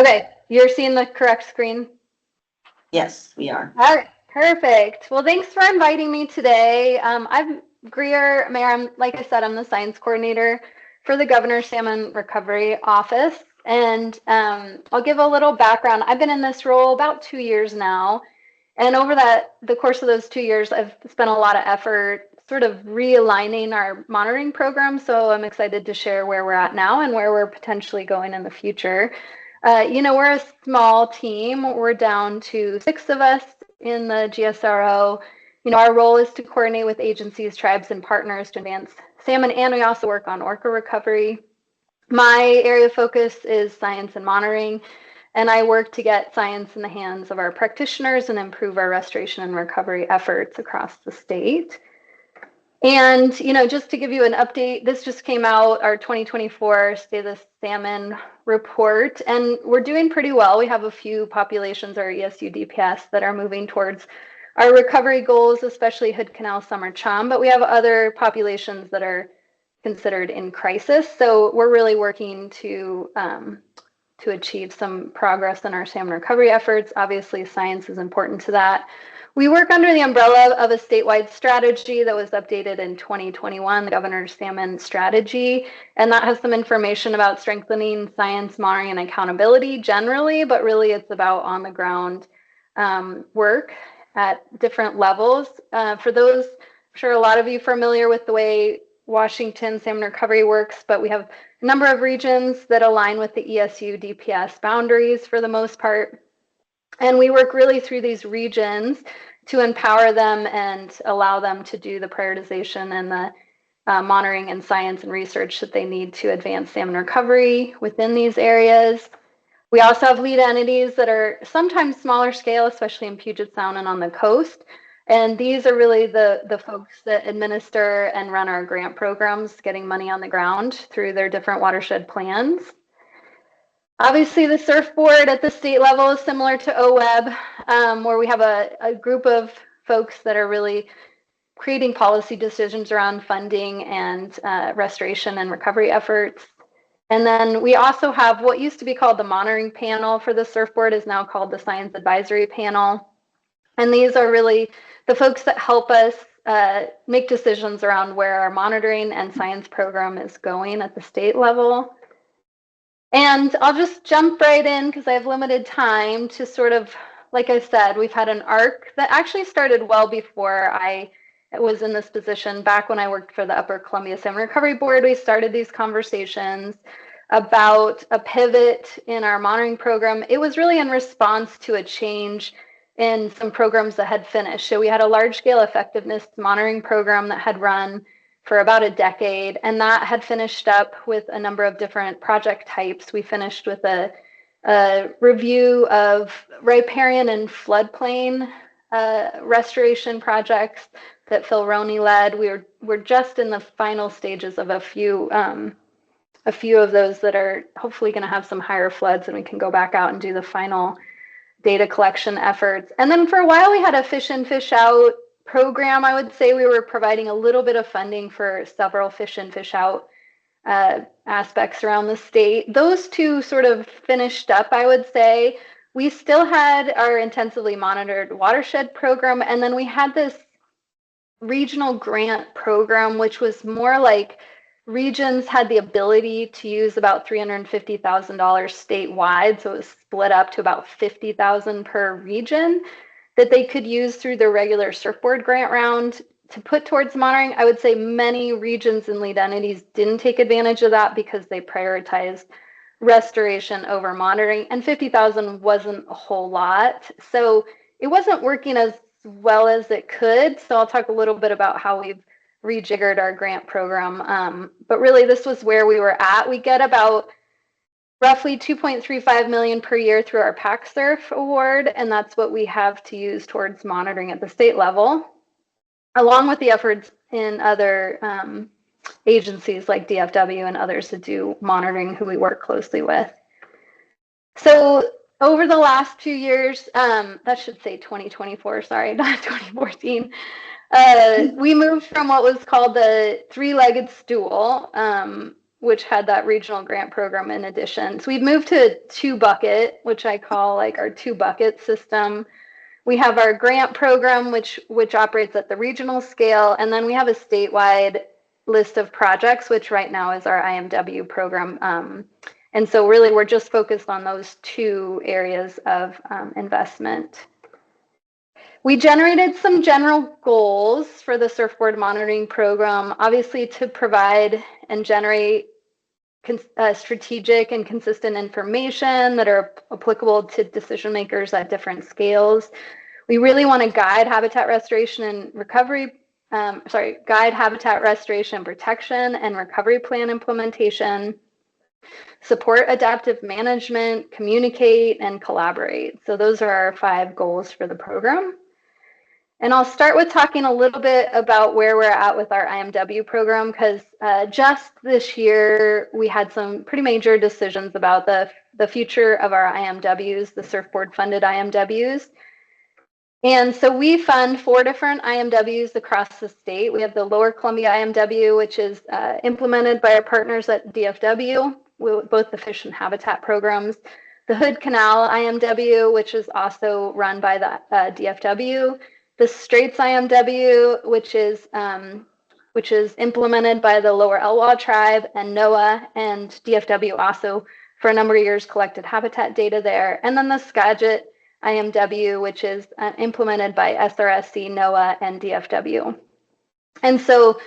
Okay, you're seeing the correct screen? Yes, we are. All right, perfect. Well, thanks for inviting me today. I'm Greer, Maier. Like I said, I'm the science coordinator for the Governor's Salmon Recovery Office. And I'll give a little background. I've been in this role about 2 years now. And over the course of those 2 years, I've spent a lot of effort sort of realigning our monitoring program. So I'm excited to share where we're at now and where we're potentially going in the future. We're a small team. We're down to 6 of us in the GSRO. Our role is to coordinate with agencies, tribes, and partners to advance salmon, and we also work on orca recovery. My area of focus is science and monitoring, and I work to get science in the hands of our practitioners and improve our restoration and recovery efforts across the state. And, just to give you an update, this just came out, our 2024 State of the Salmon report, and we're doing pretty well. We have a few populations, our ESU DPS, that are moving towards our recovery goals, especially Hood Canal Summer Chum, but we have other populations that are considered in crisis. So we're really working to achieve some progress in our salmon recovery efforts. Obviously, science is important to that. We work under the umbrella of a statewide strategy that was updated in 2021, the Governor's Salmon Strategy, and that has some information about strengthening science, monitoring, and accountability generally, but really it's about on-the-ground work at different levels. For those, I'm sure a lot of you are familiar with the way Washington salmon recovery works, but we have a number of regions that align with the ESU DPS boundaries for the most part. And we work really through these regions to empower them and allow them to do the prioritization and the monitoring and science and research that they need to advance salmon recovery within these areas. We also have lead entities that are sometimes smaller scale, especially in Puget Sound and on the coast. And these are really the folks that administer and run our grant programs, getting money on the ground through their different watershed plans. Obviously, the surfboard at the state level is similar to OWEB, where we have a group of folks that are really creating policy decisions around funding and restoration and recovery efforts. And then we also have what used to be called the monitoring panel for the surfboard is now called the science advisory panel. And these are really the folks that help us make decisions around where our monitoring and science program is going at the state level. And I'll just jump right in because I have limited time to sort of, like I said, we've had an arc that actually started well before I was in this position. Back when I worked for the Upper Columbia Salmon Recovery Board, we started these conversations about a pivot in our monitoring program. It was really in response to a change in some programs that had finished. So we had a large-scale effectiveness monitoring program that had run for about a decade, and that had finished up with a number of different project types. We finished with a review of riparian and floodplain restoration projects that Phil Roney led. We're just in the final stages of a few of those that are hopefully going to have some higher floods, and we can go back out and do the final data collection efforts. And then for a while, we had a fish in, fish out program. I would say we were providing a little bit of funding for several fish in, fish out aspects around the state. Those two sort of finished up, I would say. We still had our intensively monitored watershed program, and then we had this regional grant program, which was more like regions had the ability to use about $350,000 statewide, so it was split up to about $50,000 per region that they could use through their regular surfboard grant round to put towards monitoring. I would say many regions and lead entities didn't take advantage of that because they prioritized restoration over monitoring, and 50,000 wasn't a whole lot. So it wasn't working as well as it could. So I'll talk a little bit about how we've rejiggered our grant program. But really, this was where we were at. We get about roughly $2.35 million per year through our PacSurf award, and that's what we have to use towards monitoring at the state level, along with the efforts in other agencies like DFW and others that do monitoring who we work closely with. So over the last 2 years, that should say 2024, sorry, not 2014, we moved from what was called the three-legged stool, which had that regional grant program in addition. So we've moved to a 2-bucket, which I call like our 2-bucket system. We have our grant program, which operates at the regional scale, and then we have a statewide list of projects, which right now is our IMW program. And so really we're just focused on those 2 areas of investment. We generated some general goals for the surfboard monitoring program, obviously to provide and generate strategic and consistent information that are applicable to decision makers at different scales. We really want to guide habitat restoration and recovery, guide habitat restoration and protection and recovery plan implementation, support adaptive management, communicate, and collaborate. So those are our 5 goals for the program. And I'll start with talking a little bit about where we're at with our IMW program, because just this year we had some pretty major decisions about the future of our IMWs, the surfboard funded IMWs. And so we fund 4 different IMWs across the state. We have the Lower Columbia IMW, which is implemented by our partners at DFW, both the fish and habitat programs. The Hood Canal IMW, which is also run by the DFW. The Straits IMW, which is implemented by the Lower Elwha tribe and NOAA, and DFW also for a number of years collected habitat data there. And then the Skagit IMW, which is implemented by SRFB, NOAA, and DFW. And so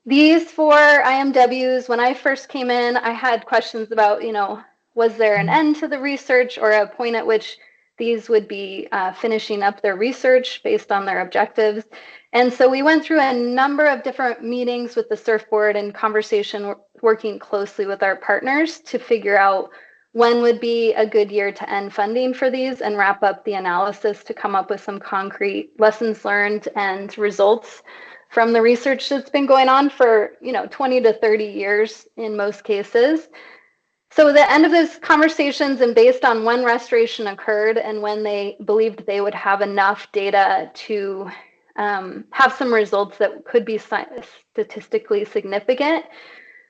these 4 IMWs, when I first came in, I had questions about, was there an end to the research or a point at which these would be finishing up their research based on their objectives. And so we went through a number of different meetings with the surfboard and conversation, working closely with our partners to figure out when would be a good year to end funding for these and wrap up the analysis to come up with some concrete lessons learned and results from the research that's been going on for 20 to 30 years in most cases. So at the end of those conversations, and based on when restoration occurred and when they believed they would have enough data to have some results that could be statistically significant,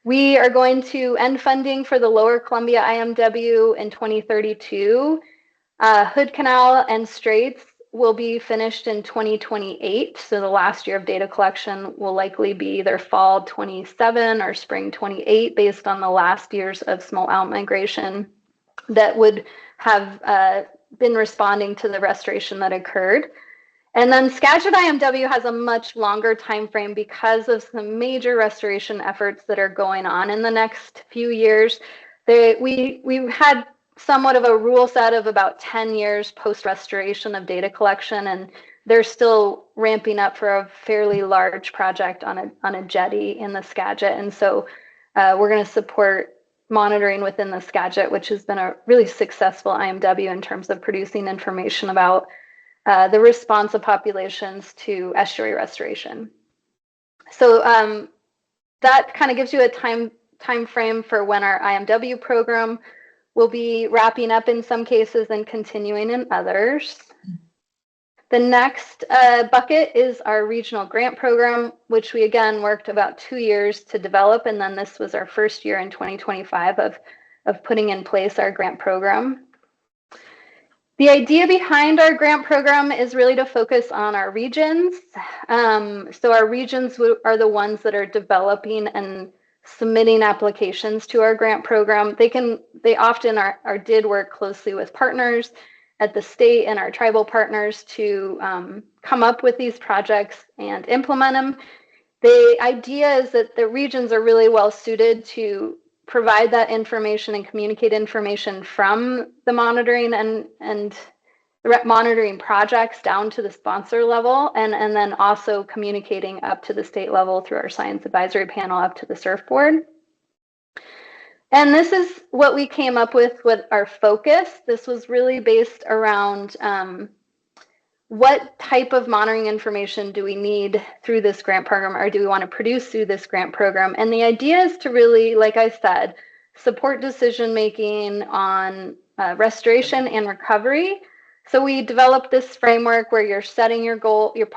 we are going to end funding for the Lower Columbia IMW in 2032. Hood Canal and Straits will be finished in 2028. So the last year of data collection will likely be either fall 27 or spring 28, based on the last years of small out migration that would have been responding to the restoration that occurred. And then Skagit IMW has a much longer time frame because of some major restoration efforts that are going on in the next few years. We had somewhat of a rule set of about 10 years post-restoration of data collection, and they're still ramping up for a fairly large project on a jetty in the Skagit. And so we're going to support monitoring within the Skagit, which has been a really successful IMW in terms of producing information about the response of populations to estuary restoration. So that kind of gives you a time frame for when our IMW program will be wrapping up in some cases and continuing in others. The next bucket is our regional grant program, which we again worked about 2 years to develop, and then this was our first year in 2025 of putting in place our grant program. The idea behind our grant program is really to focus on our regions. So our regions are the ones that are developing and submitting applications to our grant program. They often did work closely with partners at the state and our tribal partners to come up with these projects and implement them. The idea is that the regions are really well suited to provide that information and communicate information from the monitoring and monitoring projects down to the sponsor level, and then also communicating up to the state level through our science advisory panel up to the surfboard. And this is what we came up with our focus. This was really based around what type of monitoring information do we need through this grant program, or do we want to produce through this grant program? And the idea is to really, like I said, support decision making on restoration and recovery. So we developed this framework where you're setting your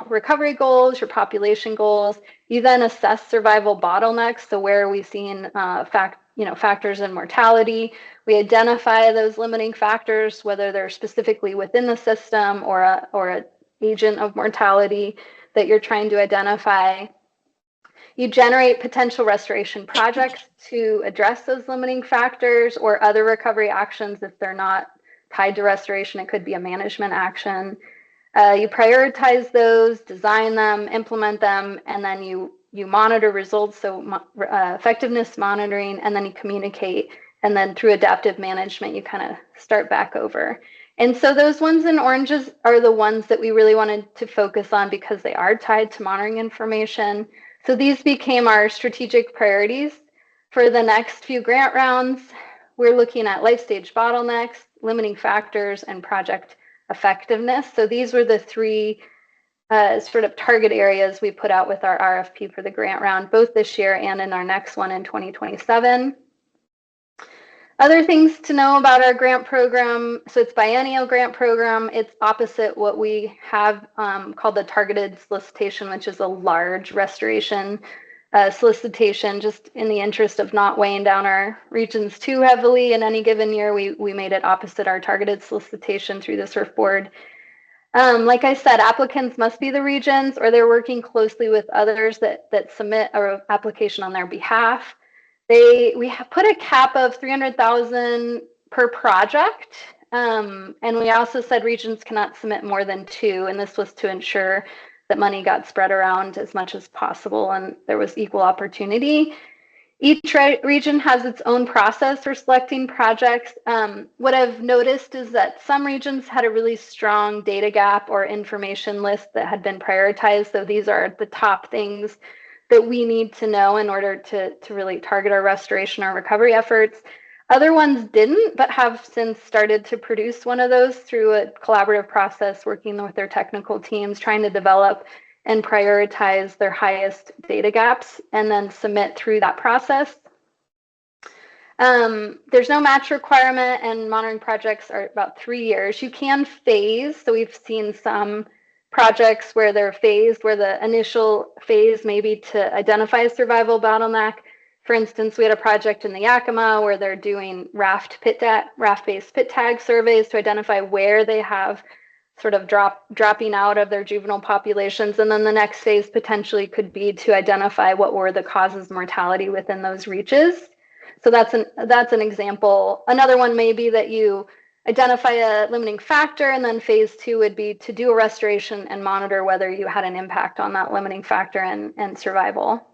recovery goals, your population goals. You then assess survival bottlenecks. So where are we seeing factors in mortality. We identify those limiting factors, whether they're specifically within the system or a agent of mortality that you're trying to identify. You generate potential restoration projects to address those limiting factors or other recovery actions if they're not tied to restoration. It could be a management action. You prioritize those, design them, implement them, and then you monitor results, so effectiveness monitoring, and then you communicate. And then through adaptive management, you kind of start back over. And so those ones in oranges are the ones that we really wanted to focus on because they are tied to monitoring information. So these became our strategic priorities for the next few grant rounds. We're looking at life stage bottlenecks, limiting factors, and project effectiveness. So these were the three sort of target areas we put out with our RFP for the grant round, both this year and in our next one in 2027. Other things to know about our grant program. So it's biennial grant program. It's opposite what we have called the targeted solicitation, which is a large restoration solicitation. Just in the interest of not weighing down our regions too heavily in any given year, we made it opposite our targeted solicitation through the SURF board. Like I said, applicants must be the regions or they're working closely with others that submit an application on their behalf. We have put a cap of $300,000 per project. And we also said regions cannot submit more than 2. And this was to ensure that money got spread around as much as possible and there was equal opportunity. Each region has its own process for selecting projects. What I've noticed is that some regions had a really strong data gap or information list that had been prioritized. So these are the top things that we need to know in order to really target our restoration or recovery efforts. Other ones didn't, but have since started to produce one of those through a collaborative process, working with their technical teams, trying to develop and prioritize their highest data gaps and then submit through that process. There's no match requirement and monitoring projects are about 3 years. You can phase, so we've seen some projects where they're phased, where the initial phase may be to identify a survival bottleneck. For instance, we had a project in the Yakima where they're doing raft-based pit tag surveys to identify where they have sort of dropping out of their juvenile populations. And then the next phase potentially could be to identify what were the causes of mortality within those reaches. So that's an example. Another one may be that you identify a limiting factor, and then phase 2 would be to do a restoration and monitor whether you had an impact on that limiting factor and survival.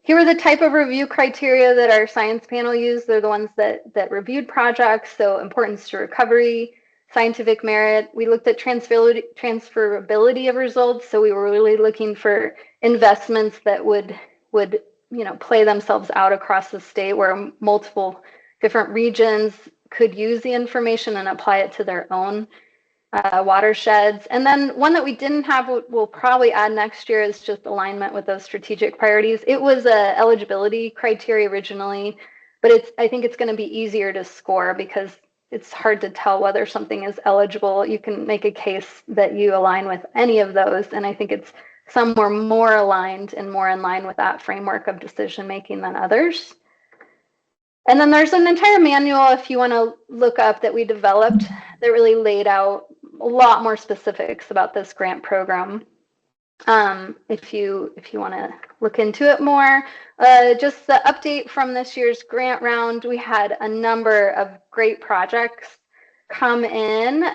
Here are the type of review criteria that our science panel used. They're the ones that reviewed projects, so importance to recovery, scientific merit. We looked at transferability of results, so we were really looking for investments that would play themselves out across the state where multiple different regions could use the information and apply it to their own watersheds. And then one that we didn't have, we'll probably add next year, is just alignment with those strategic priorities. It was a eligibility criteria originally, but I think it's going to be easier to score because it's hard to tell whether something is eligible. You can make a case that you align with any of those, and I think it's some were more aligned and more in line with that framework of decision making than others. And then there's an entire manual, if you want to look up, that we developed that really laid out a lot more specifics about this grant program. If you want to look into it more. Just the update from this year's grant round, we had a number of great projects come in.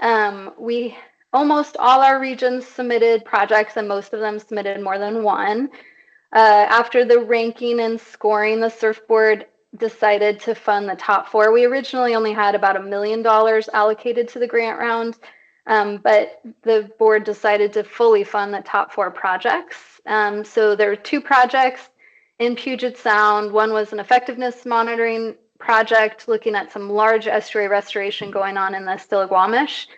Almost all our regions submitted projects, and most of them submitted more than one. After the ranking and scoring, the SURF board decided to fund the top 4. We originally only had about $1 million allocated to the grant round, but the board decided to fully fund the top 4 projects. So there were 2 projects in Puget Sound. One was an effectiveness monitoring project looking at some large estuary restoration going on in the Stillaguamish.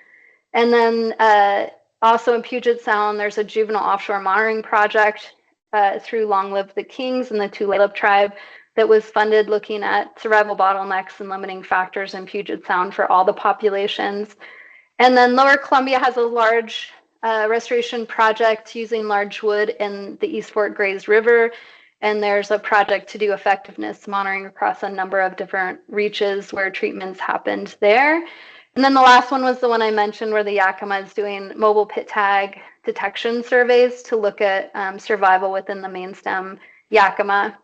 And then also in Puget Sound, there's a juvenile offshore monitoring project through Long Live the Kings and the Tulalip tribe that was funded looking at survival bottlenecks and limiting factors in Puget Sound for all the populations. And then Lower Columbia has a large restoration project using large wood in the East Fort Grays River. And there's a project to do effectiveness monitoring across a number of different reaches where treatments happened there. And then the last one was the one I mentioned where the Yakima is doing mobile pit tag detection surveys to look at survival within the main stem Yakima.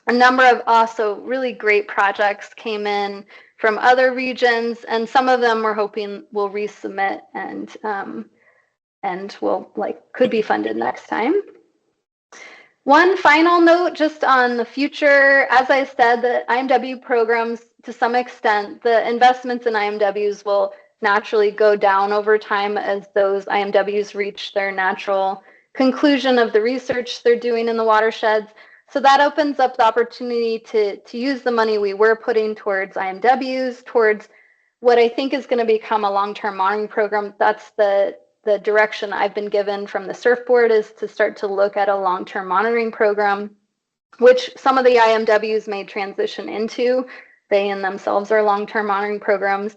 A number of also really great projects came in from other regions, and some of them we're hoping will resubmit and will could be funded next time. One final note just on the future, as I said, the IMW programs, to some extent, the investments in IMWs will naturally go down over time as those IMWs reach their natural conclusion of the research they're doing in the watersheds. So that opens up the opportunity to use the money we were putting towards IMWs, towards what I think is going to become a long-term monitoring program. That's the direction I've been given from the SURF board, is to start to look at a long-term monitoring program, which some of the IMWs may transition into. They in themselves are long-term monitoring programs.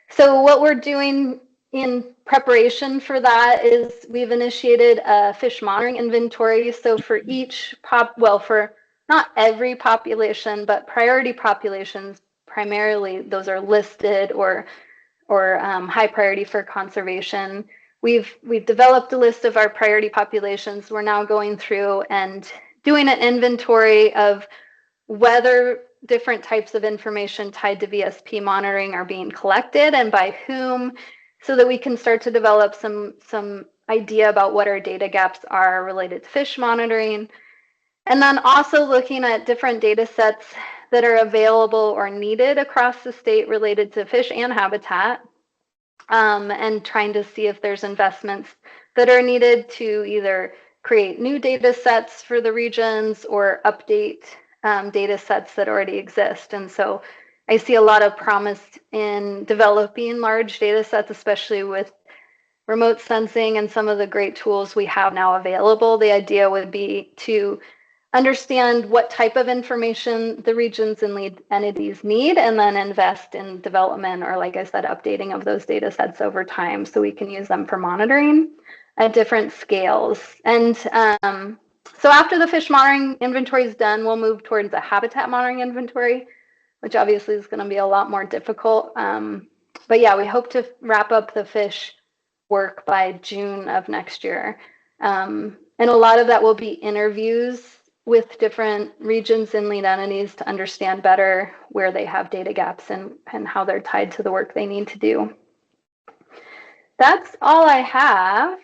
So what we're doing in preparation for that is we've initiated a fish monitoring inventory. So for each for not every population, but priority populations, primarily those are listed or high priority for conservation. We've developed a list of our priority populations. We're now going through and doing an inventory of whether different types of information tied to VSP monitoring are being collected and by whom, so that we can start to develop some idea about what our data gaps are related to fish monitoring. And then also looking at different data sets that are available or needed across the state related to fish and habitat, and trying to see if there's investments that are needed to either create new data sets for the regions or update data sets that already exist. And so I see a lot of promise in developing large data sets, especially with remote sensing and some of the great tools we have now available. The idea would be to understand what type of information the regions and lead entities need, and then invest in development or, like I said, updating of those data sets over time so we can use them for monitoring at different scales. And so after the fish monitoring inventory is done, we'll move towards a habitat monitoring inventory, which obviously is going to be a lot more difficult. But yeah, we hope to wrap up the fish work by June of next year. And a lot of that will be interviews with different regions and lead entities to understand better where they have data gaps and how they're tied to the work they need to do. That's all I have.